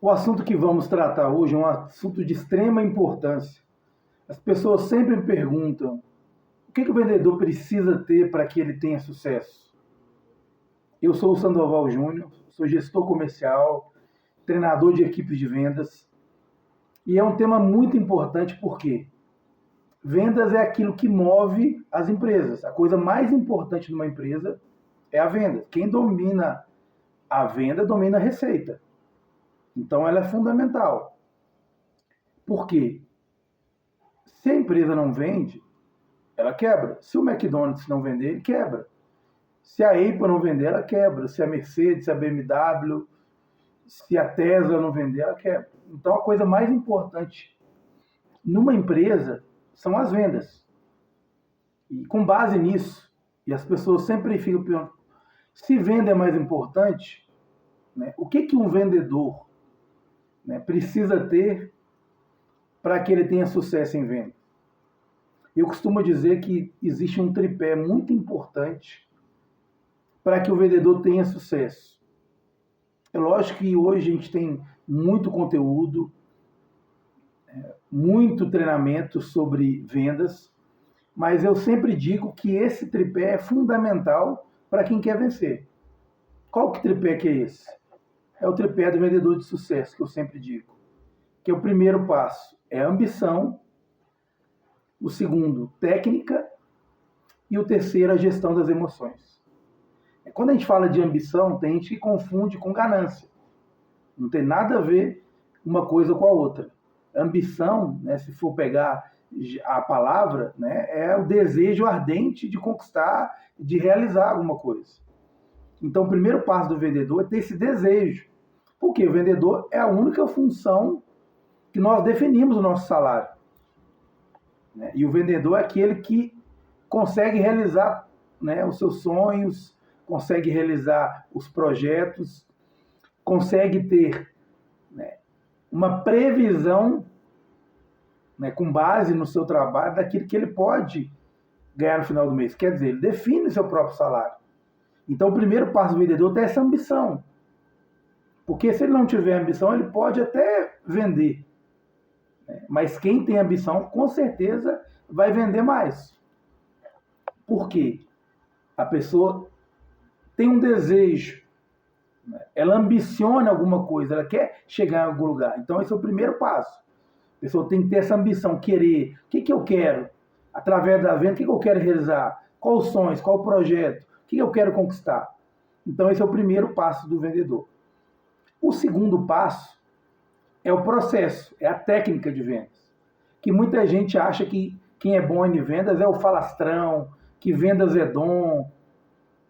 O assunto que vamos tratar hoje é um assunto de extrema importância. As pessoas sempre me perguntam o que o vendedor precisa ter para que ele tenha sucesso. Eu sou o Sandoval Júnior, sou gestor comercial, treinador de equipes de vendas, e é um tema muito importante porque vendas é aquilo que move as empresas. A coisa mais importante de uma empresa é a venda. Quem domina a venda domina a receita. Então ela é fundamental. Por quê? Se a empresa não vende, ela quebra. Se o McDonald's não vender, ele quebra. Se a Apple não vender, ela quebra. Se a Mercedes, se a BMW, se a Tesla não vender, ela quebra. Então a coisa mais importante numa empresa são as vendas. E com base nisso, e as pessoas sempre ficam perguntando, se venda é mais importante, né, o que um vendedor, né, precisa ter para que ele tenha sucesso em venda? Eu costumo dizer que existe um tripé muito importante para que o vendedor tenha sucesso. É lógico que hoje a gente tem muito conteúdo, muito treinamento sobre vendas, mas eu sempre digo que esse tripé é fundamental para quem quer vencer. Qual que tripé que é esse? É o tripé do vendedor de sucesso, que eu sempre digo. Que é o primeiro passo, é ambição, o segundo, técnica, e o terceiro, a gestão das emoções. Quando a gente fala de ambição, tem gente que confunde com ganância. Não tem nada a ver uma coisa com a outra. Ambição, né, se for pegar a palavra, né, é o desejo ardente de conquistar, de realizar alguma coisa. Então, o primeiro passo do vendedor é ter esse desejo. Porque o vendedor é a única função que nós definimos o nosso salário. E o vendedor é aquele que consegue realizar, né, os seus sonhos, consegue realizar os projetos, consegue ter, né, uma previsão, né, com base no seu trabalho, daquilo que ele pode ganhar no final do mês. Quer dizer, ele define o seu próprio salário. Então, o primeiro passo do vendedor é essa ambição. Porque se ele não tiver ambição, ele pode até vender. Mas quem tem ambição, com certeza, vai vender mais. Por quê? A pessoa tem um desejo, ela ambiciona alguma coisa, ela quer chegar em algum lugar. Então, esse é o primeiro passo. A pessoa tem que ter essa ambição, querer. O que eu quero? Através da venda, o que eu quero realizar? Quais os sonhos? Qual o projeto? O que eu quero conquistar? Então, esse é o primeiro passo do vendedor. O segundo passo é o processo, é a técnica de vendas. Que muita gente acha que quem é bom em vendas é o falastrão, que vendas é dom,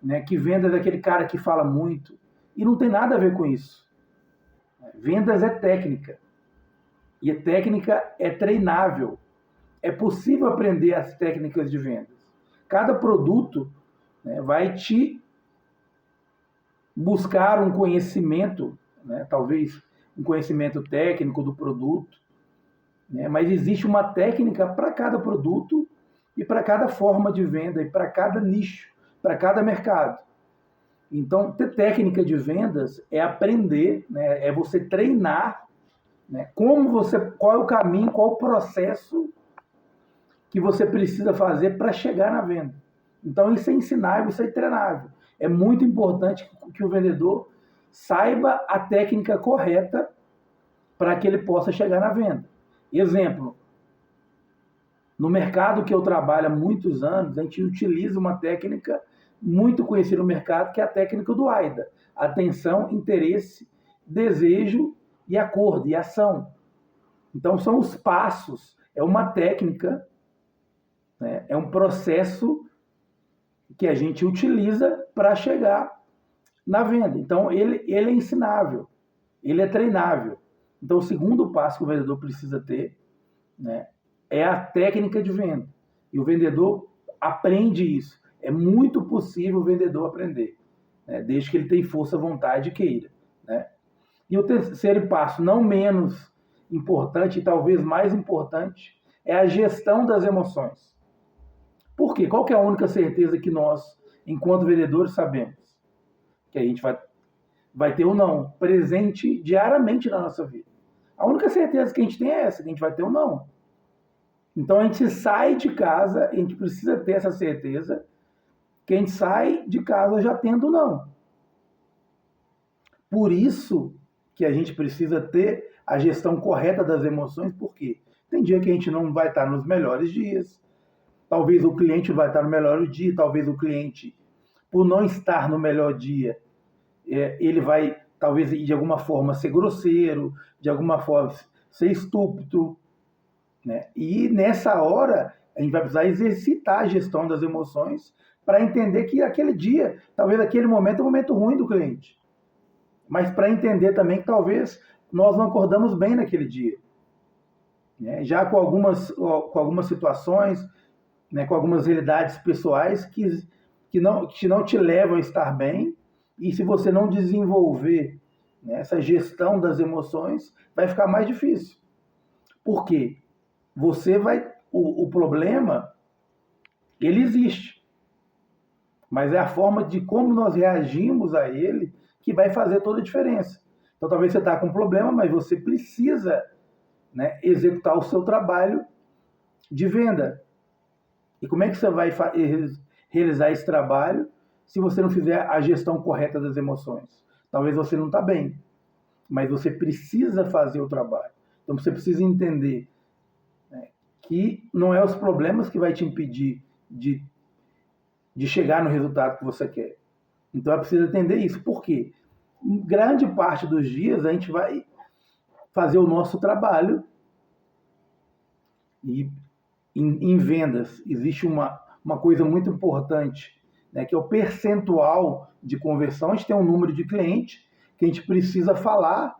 né? Que vendas é aquele cara que fala muito. E não tem nada a ver com isso. Vendas é técnica. E a técnica é treinável. É possível aprender as técnicas de vendas. Cada produto, né, vai te buscar um conhecimento, né, talvez um conhecimento técnico do produto, né, mas existe uma técnica para cada produto e para cada forma de venda e para cada nicho, para cada mercado. Então, ter técnica de vendas é aprender, né, é você treinar, né, qual é o caminho, qual é o processo que você precisa fazer para chegar na venda. Então, isso é ensinável, isso é treinável. É muito importante que o vendedor saiba a técnica correta para que ele possa chegar na venda. Exemplo, no mercado que eu trabalho há muitos anos, a gente utiliza uma técnica muito conhecida no mercado, que é a técnica do AIDA. Atenção, interesse, desejo e acordo, e ação. Então, são os passos, é uma técnica, né, é um processo que a gente utiliza para chegar na venda. Então, ele é ensinável, ele é treinável. Então, o segundo passo que o vendedor precisa ter, né, é a técnica de venda. E o vendedor aprende isso. É muito possível o vendedor aprender, né, desde que ele tenha força, vontade e queira. Né? E o terceiro passo, não menos importante, e talvez mais importante, é a gestão das emoções. Por quê? Qual que é a única certeza que nós, enquanto vendedores, sabemos? Que a gente vai vai ter o não presente diariamente na nossa vida. A única certeza que a gente tem é essa, que a gente vai ter o não. Então a gente sai de casa, a gente precisa ter essa certeza que a gente sai de casa já tendo o não. Por isso que a gente precisa ter a gestão correta das emoções, porque tem dia que a gente não vai estar nos melhores dias, talvez o cliente vai estar no melhor dia, talvez o cliente, por não estar no melhor dia, ele vai, talvez, de alguma forma, ser grosseiro, de alguma forma, ser estúpido, né? E nessa hora, a gente vai precisar exercitar a gestão das emoções para entender que aquele dia, talvez aquele momento é um momento ruim do cliente. Mas para entender também que talvez nós não acordamos bem naquele dia. Né? Já com algumas situações, né, com algumas realidades pessoais que não te levam a estar bem, e se você não desenvolver, né, essa gestão das emoções, vai ficar mais difícil. Por quê? O problema, ele existe, mas é a forma de como nós reagimos a ele que vai fazer toda a diferença. Então, talvez você está com um problema, mas você precisa, né, executar o seu trabalho de venda. E como é que você vai realizar esse trabalho se você não fizer a gestão correta das emoções? Talvez você não está bem, mas você precisa fazer o trabalho. Então, você precisa entender, né, que não é os problemas que vai te impedir de chegar no resultado que você quer. Então, é preciso entender isso. Por quê? Em grande parte dos dias, a gente vai fazer o nosso trabalho e em vendas existe uma coisa muito importante, né, que é o percentual de conversão. A gente tem um número de clientes que a gente precisa falar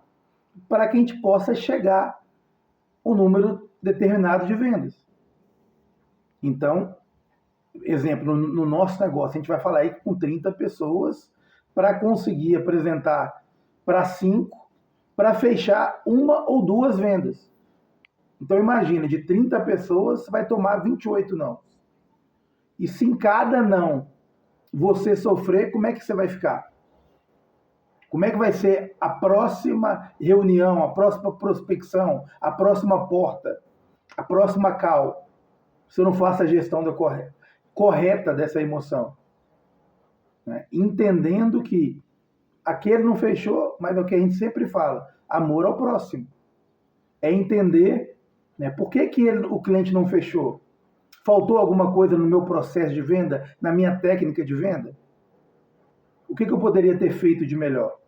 para que a gente possa chegar ao número determinado de vendas. Então, exemplo, no nosso negócio, a gente vai falar aí com 30 pessoas para conseguir apresentar para 5, para fechar uma ou duas vendas. Então, imagina, de 30 pessoas, você vai tomar 28 não. E se em cada não você sofrer, como é que você vai ficar? Como é que vai ser a próxima reunião, a próxima prospecção, a próxima porta, a próxima call? Se eu não faço a gestão correta dessa emoção. Né? Entendendo que aquele não fechou, mas é o que a gente sempre fala, amor ao próximo. É entender, né, por que o cliente não fechou. Faltou alguma coisa no meu processo de venda, na minha técnica de venda? O que eu poderia ter feito de melhor?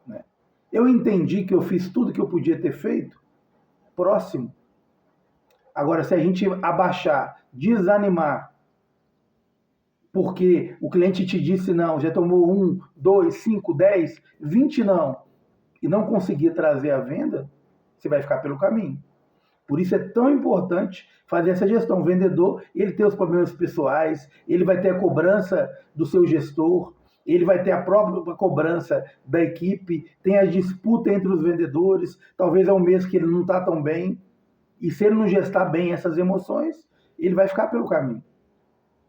Né? Eu entendi que eu fiz tudo que eu podia ter feito? Próximo. Agora, se a gente abaixar, desanimar, porque o cliente te disse não, já tomou 1, 2, 5, 10, 20 não, e não conseguir trazer a venda, você vai ficar pelo caminho. Por isso é tão importante fazer essa gestão. O vendedor, ele tem os problemas pessoais, ele vai ter a cobrança do seu gestor, ele vai ter a própria cobrança da equipe, tem a disputa entre os vendedores, talvez é um mês que ele não está tão bem, e se ele não gestar bem essas emoções, ele vai ficar pelo caminho.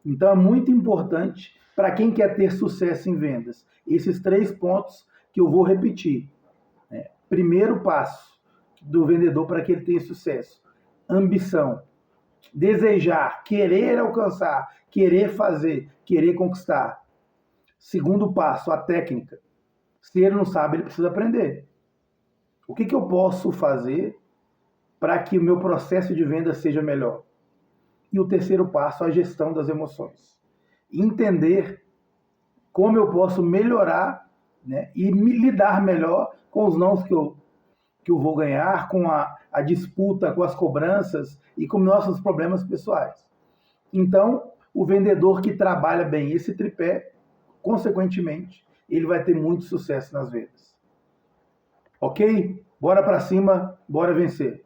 Então é muito importante para quem quer ter sucesso em vendas. Esses 3 pontos que eu vou repetir. Né? Primeiro passo do vendedor para que ele tenha sucesso: ambição, desejar, querer alcançar, querer fazer, querer conquistar. Segundo passo, a técnica. Se ele não sabe, ele precisa aprender. O que eu posso fazer para que o meu processo de venda seja melhor? E o terceiro passo, a gestão das emoções. Entender como eu posso melhorar, né, e lidar melhor com os nãos que eu vou ganhar, com a disputa, com as cobranças e com nossos problemas pessoais. Então, o vendedor que trabalha bem esse tripé, consequentemente, ele vai ter muito sucesso nas vendas. Ok? Bora para cima, bora vencer.